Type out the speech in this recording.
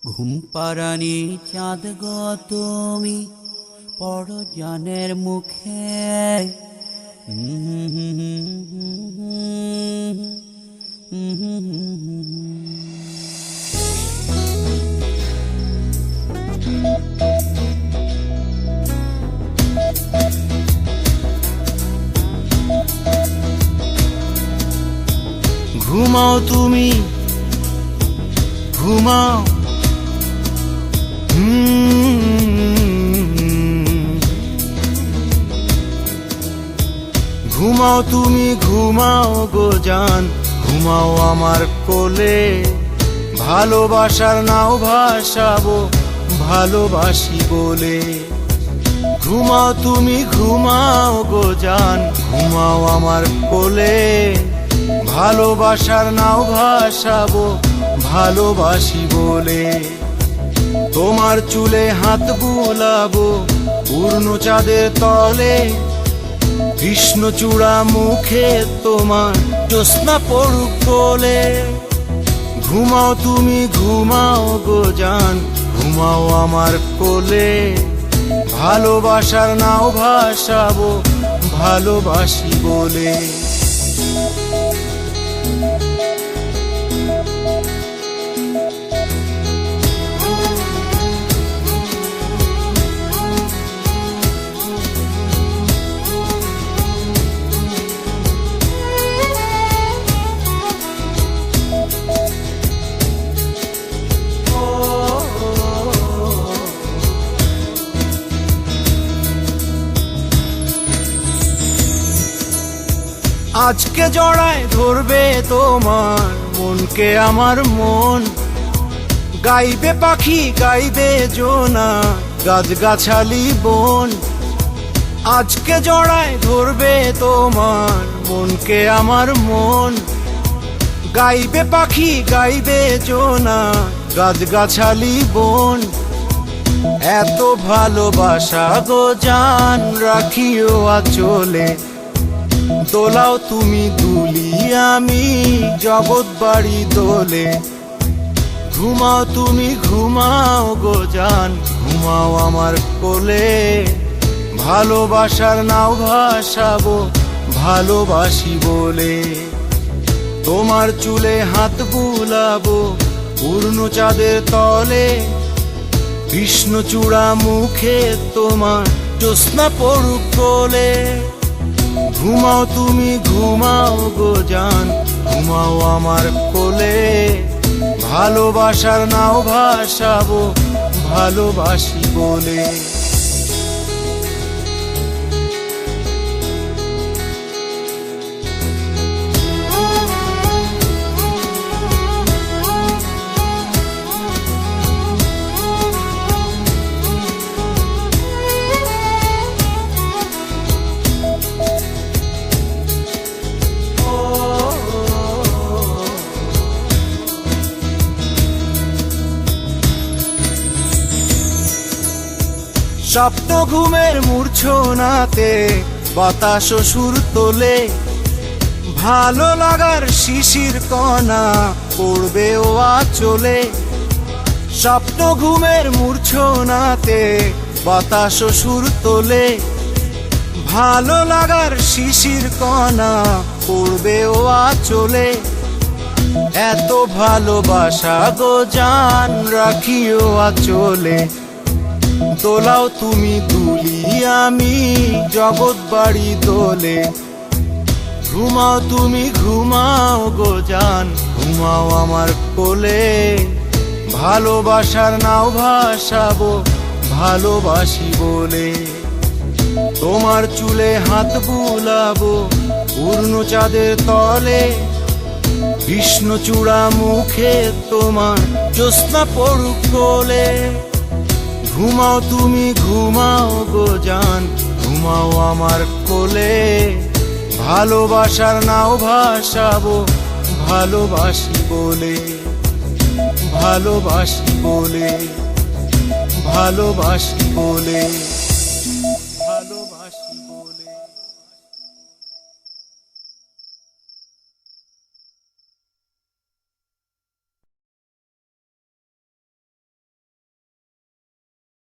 ঘুম পাড়ানি চাঁদ গো তুমি পরজনের মুখে ঘুমাও তুমি ঘুমাও ঘুমাও তুমি ঘুমাও গো জান, ঘুমাও আমার কোলে। ভালোবাসার নাও ভাসাবো ভালোবাসি বলে। ঘুমাও তুমি ঘুমাও গো জান, ঘুমাও আমার কোলে। ভালোবাসার নাও ভাসাবো ভালোবাসি বলে। তোমার চুলে হাত বুলাবো পূর্ণ চাঁদের তলে। কৃষ্ণচূড়া মুখে তোমার জ্যোৎস্না পড়ুক বলে। ঘুমাও তুমি ঘুমাও গো জান, ঘুমাও আমার কোলে। ভালোবাসার নাও ভাসাবো ভালোবাসি বলে। আজকে জড়ায় ধরবে তোমার মনকে আমার মন। গাইবে পাখি গাইবে জোনা গাছগাছালি বন। আজকে জড়ায় ধরবে তোমার মনকে আমার মন। গাইবে পাখি গাইবে জোনা গাছগাছালি বন। এত ভালোবাসা গো জান রাখিও আঁচলে। দোলাও তুমি দুলি আমি জগৎ বাড়ি দোলে। ঘুমাও তুমি ঘুমাও গো জান, ঘুমাও আমার কোলে। ভালোবাসার নাও ভাসাবো ভালোবাসি বলে। তোমার চুলে হাত বুলাবো পূর্ণ চাঁদের তলে। কৃষ্ণচূড়া মুখে তোমার জ্যোৎস্না পড়ুক বলে। ঘুমাও তুমি ঘুমাও গো জান, ঘুমাও আমার কোলে। ভালোবাসার নাও ভাসাবো ভালোবাসি বলে। স্বপ্ন ঘুমের মূর্ছনাতে বাতাস সুর তোলে। ভালো লাগার শিশির কণা পড়বে ও আঁচলে। স্বপ্ন ঘুমের মূর্ছনাতে বাতাস সুর তোলে। ভালো লাগার শিশির কণা পড়বে ও আঁচলে। এত ভালোবাসা গো জান রাখিও আঁচলে। দোলাও তুমি দুলি আমি জগৎ বাড়ি দোলে। ঘুমাও তুমি ঘুমাও গো জান, ঘুমাও আমার কোলে। ভালোবাসার নাও ভাসাবো ভালোবাসি বলে। তোমার চুলে হাত বুলাবো পূর্ণ চাঁদের তলে। কৃষ্ণচূড়া মুখে তোমার জ্যোৎস্না পড়ুক বলে। ঘুমাও তুমি ঘুমাও গো জান, ঘুমাও আমার কোলে। ভালোবাসার নাও ভাসাবো ভালোবাসি বলে। ভালোবাসি বলে ভালোবাসি বলে।